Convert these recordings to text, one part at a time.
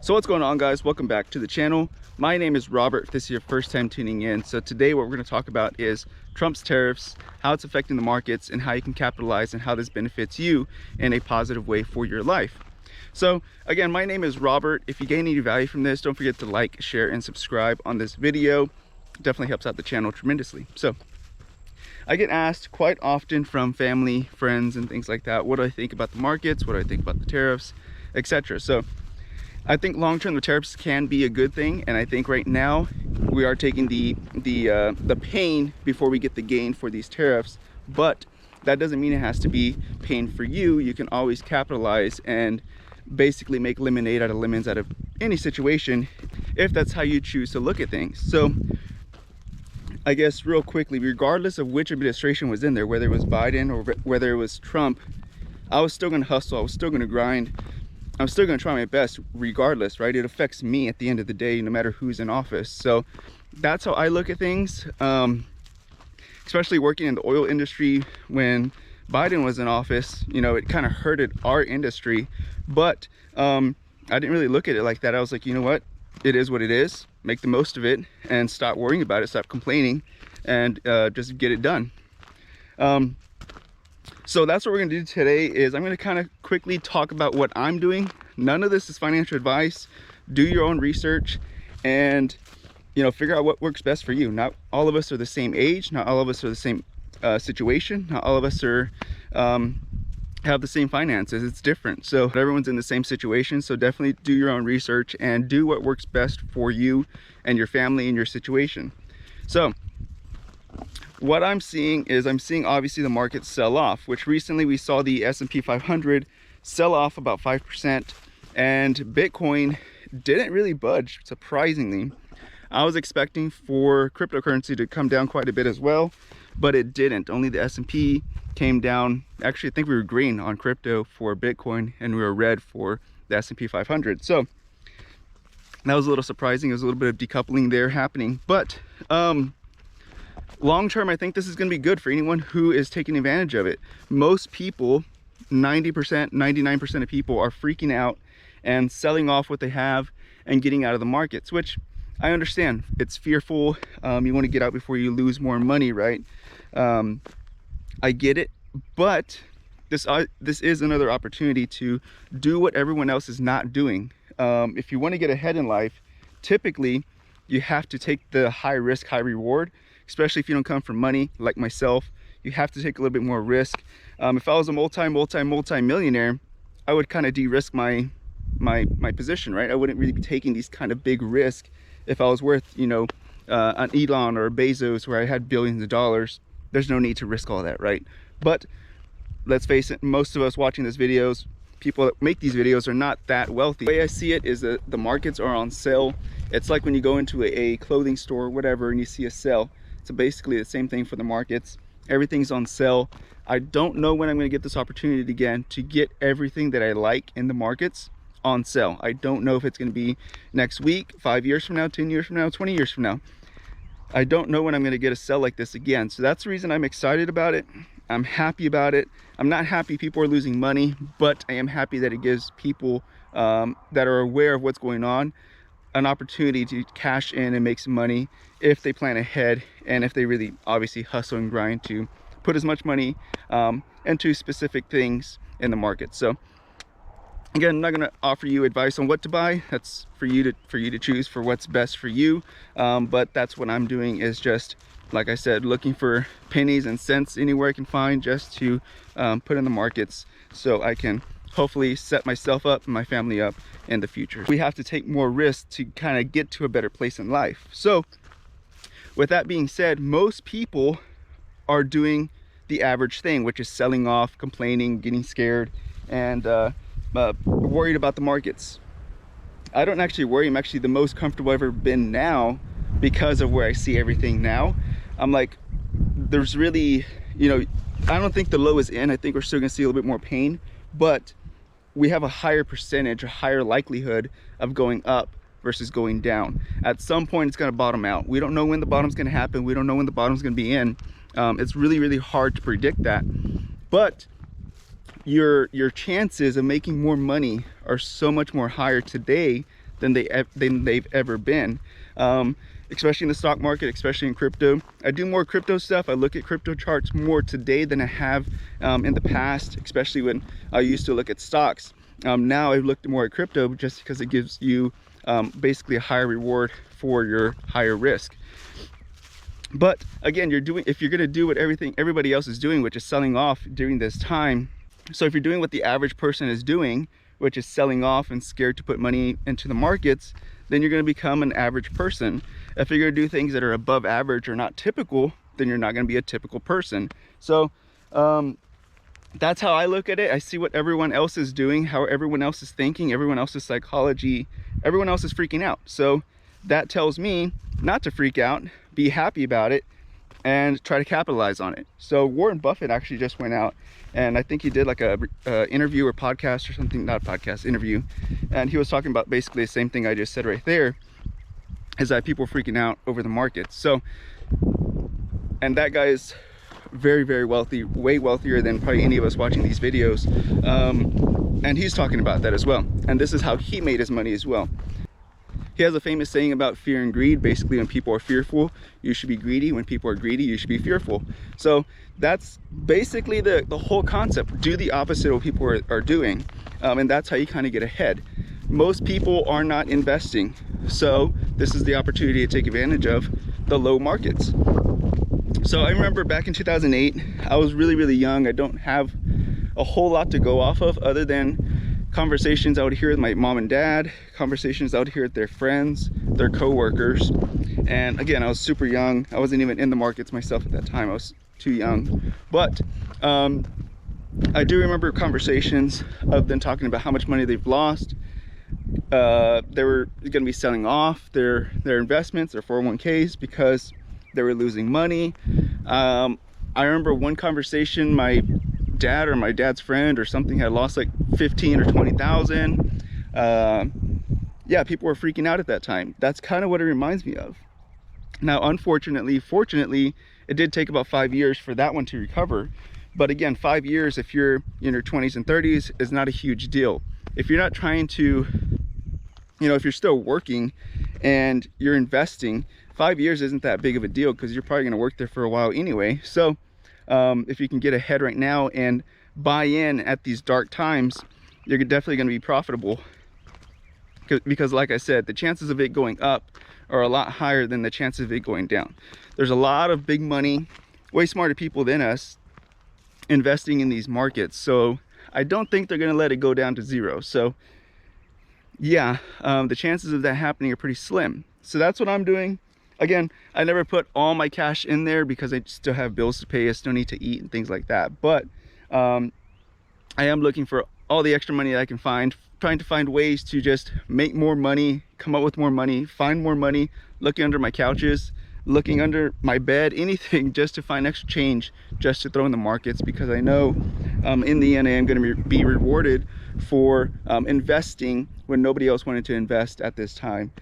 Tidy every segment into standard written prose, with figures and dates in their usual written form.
So what's going on, guys? Welcome back to the channel. My name is Robert if this is your first time tuning in. So today what we're going to talk about is Trump's tariffs, how it's affecting the markets, and how you can capitalize and how this benefits you in a positive way for your life. So again, my name is Robert. If you gain any value from this, don't forget to like, share, and subscribe on this video. It definitely helps out the channel tremendously. So I get asked quite often from family, friends, and things like that, what do I think about the markets? What do I think about the tariffs, etc. So I think long-term the tariffs can be a good thing, and I think right now we are taking the pain before we get the gain for these tariffs. But that doesn't mean it has to be pain for you. You can always capitalize and basically make lemonade out of lemons out of any situation if that's how you choose to look at things. So I guess real quickly, regardless of which administration was in there, whether it was Biden or whether it was Trump, I was still gonna hustle, I was still gonna grind, I'm still gonna try my best regardless, right? It affects me at the end of the day, no matter who's in office. So that's how I look at things, especially working in the oil industry. When Biden was in office, you know, it kind of hurted our industry, but I didn't really look at it like that. I was like, you know what? It is what it is. Make the most of it and stop worrying about it, stop complaining, and just get it done. So that's what we're gonna do today. Is I'm gonna kind of quickly talk about what I'm doing. None of this is financial advice. Do your own research and, you know, figure out what works best for you. Not all of us are the same age, not all of us are the same situation, not all of us are have the same finances. It's different. So everyone's in the same situation, so definitely do your own research and do what works best for you and your family and your situation. So what I'm seeing is obviously the market sell off, which recently we saw the S&P 500 sell off about 5%, and Bitcoin didn't really budge, surprisingly. I was expecting for cryptocurrency to come down quite a bit as well, but it didn't. Only the S&P came down. Actually, I think we were green on crypto for Bitcoin and we were red for the S&P 500. So that was a little surprising. There was a little bit of decoupling there happening, but long term, I think this is going to be good for anyone who is taking advantage of it. Most people, 90%, 99% of people are freaking out and selling off what they have and getting out of the markets, which I understand. It's fearful. You want to get out before you lose more money, right? I get it, but this is another opportunity to do what everyone else is not doing. If you want to get ahead in life, typically you have to take the high risk, high reward, especially if you don't come from money like myself. You have to take a little bit more risk. If I was a multi-millionaire, I would kind of de-risk my position, right? I wouldn't really be taking these kind of big risks if I was worth, you know, an Elon or a Bezos where I had billions of dollars. There's no need to risk all that, right? But let's face it, most of us watching these videos, people that make these videos, are not that wealthy. The way I see it is that the markets are on sale. It's like when you go into a clothing store or whatever and you see a sale. So basically the same thing for the markets. Everything's on sale. I don't know when I'm going to get this opportunity again to get everything that I like in the markets on sale. I don't know if it's going to be next week, 5 years from now, 10 years from now, 20 years from now. I don't know when I'm going to get a sale like this again. So that's the reason I'm excited about it. I'm happy about it. I'm not happy people are losing money, but I am happy that it gives people that are aware of what's going on an opportunity to cash in and make some money if they plan ahead and if they really obviously hustle and grind to put as much money into specific things in the market. So again, I'm not going to offer you advice on what to buy. That's for you to choose for what's best for you. But that's what I'm doing, is just, like I said, looking for pennies and cents anywhere I can find just to put in the markets so I can hopefully set myself up and my family up in the future. We have to take more risks to kind of get to a better place in life. So with that being said, most people are doing the average thing, which is selling off, complaining, getting scared, and worried about the markets. I don't actually worry. I'm actually the most comfortable I've ever been now because of where I see everything now. I'm like, there's really, you know, I don't think the low is in. I think we're still gonna see a little bit more pain, but we have a higher percentage, a higher likelihood of going up versus going down. At some point it's gonna bottom out. We don't know when the bottom's gonna happen. We don't know when the bottom's gonna be in. It's really, really hard to predict that. But your chances of making more money are so much more higher today than they've ever been, especially in the stock market, especially in crypto. I do more crypto stuff. I look at crypto charts more today than I have in the past, especially when I used to look at stocks. Now I've looked more at crypto just because it gives you basically a higher reward for your higher risk. But again, if you're going to do what everybody else is doing, which is selling off during this time. So if you're doing what the average person is doing, which is selling off and scared to put money into the markets, then you're going to become an average person. If you're going to do things that are above average or not typical, then you're not going to be a typical person. So that's how I look at it. I see what everyone else is doing, how everyone else is thinking, everyone else's psychology, everyone else is freaking out. So that tells me not to freak out, be happy about it, and try to capitalize on it. So Warren Buffett actually just went out, and I think he did like a interview or podcast or something, not podcast, interview, and he was talking about basically the same thing I just said right there, is that people are freaking out over the markets. So, and that guy is very, very wealthy, way wealthier than probably any of us watching these videos, and he's talking about that as well, and this is how he made his money as well. He has a famous saying about fear and greed. Basically, when people are fearful, you should be greedy. When people are greedy, you should be fearful. So that's basically the whole concept. Do the opposite of what people are doing, and that's how you kind of get ahead. Most people are not investing, so this is the opportunity to take advantage of the low markets. So I remember back in 2008, I was really, really young. I don't have a whole lot to go off of other than conversations I would hear with my mom and dad, conversations I would hear with their friends, their co-workers. And again, I was super young. I wasn't even in the markets myself at that time. I was too young. But I do remember conversations of them talking about how much money they've lost. They were going to be selling off their investments, their 401ks, because they were losing money. I remember one conversation, my dad or my dad's friend or something had lost like 15 or 20,000. Yeah, people were freaking out at that time. That's kind of what it reminds me of. Now, fortunately, it did take about 5 years for that one to recover. But again, 5 years, if you're in your 20s and 30s, is not a huge deal. If you're not trying to, if you're still working and you're investing, 5 years isn't that big of a deal because you're probably going to work there for a while anyway. So if you can get ahead right now and buy in at these dark times, you're definitely going to be profitable, because like I said, the chances of it going up are a lot higher than the chances of it going down. There's a lot of big money, way smarter people than us investing in these markets, so I don't think they're going to let it go down to zero. So yeah, the chances of that happening are pretty slim. So that's what I'm doing. Again, I never put all my cash in there because I still have bills to pay, I still need to eat and things like that. But I am looking for all the extra money that I can find, trying to find ways to just make more money, come up with more money, find more money, looking under my couches, looking under my bed, anything just to find extra change just to throw in the markets, because I know in the end I am going to be rewarded for investing when nobody else wanted to invest at this time.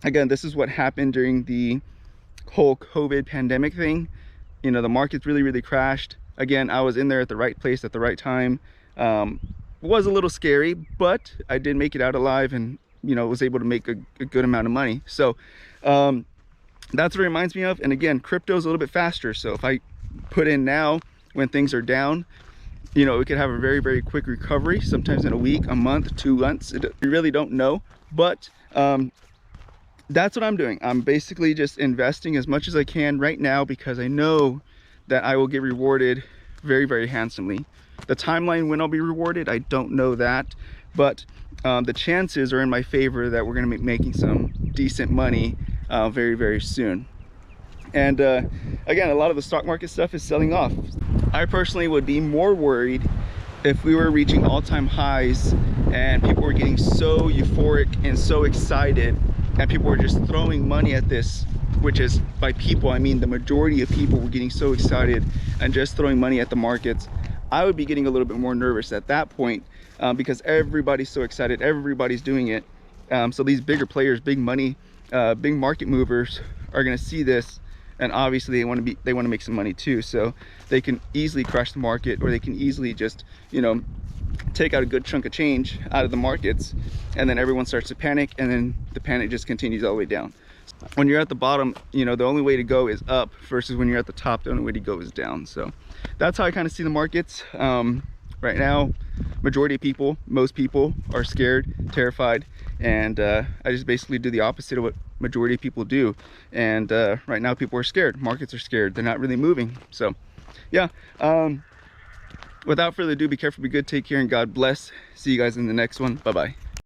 Again, this is what happened during the whole COVID pandemic thing. The markets really, really crashed. Again, I was in there at the right place at the right time. Was a little scary, but I did make it out alive and, was able to make a good amount of money. So that's what it reminds me of. And again, crypto is a little bit faster. So if I put in now when things are down, it could have a very, very quick recovery, sometimes in a week, a month, 2 months. You really don't know. But that's what I'm doing. I'm basically just investing as much as I can right now because I know that I will get rewarded very, very handsomely. The timeline when I'll be rewarded, I don't know that, but the chances are in my favor that we're going to be making some decent money very, very soon. And again, a lot of the stock market stuff is selling off. I personally would be more worried if we were reaching all-time highs and people were getting so euphoric and so excited and people were just throwing money at this, which is, by people, I mean the majority of people were getting so excited and just throwing money at the markets. I would be getting a little bit more nervous at that point because everybody's so excited, everybody's doing it. So these bigger players, big money, big market movers are going to see this, and obviously they want to make some money too. So they can easily crush the market, or they can easily just take out a good chunk of change out of the markets, and then everyone starts to panic, and then the panic just continues all the way down. When you're at the bottom, you know, the only way to go is up, versus when you're at the top, the only way to go is down. So that's how I kind of see the markets right now. Majority of people, most people are scared, terrified, and I just basically do the opposite of what majority of people do. And right now people are scared, markets are scared, they're not really moving. So yeah, without further ado, be careful, be good, take care, and God bless. See you guys in the next one. Bye bye.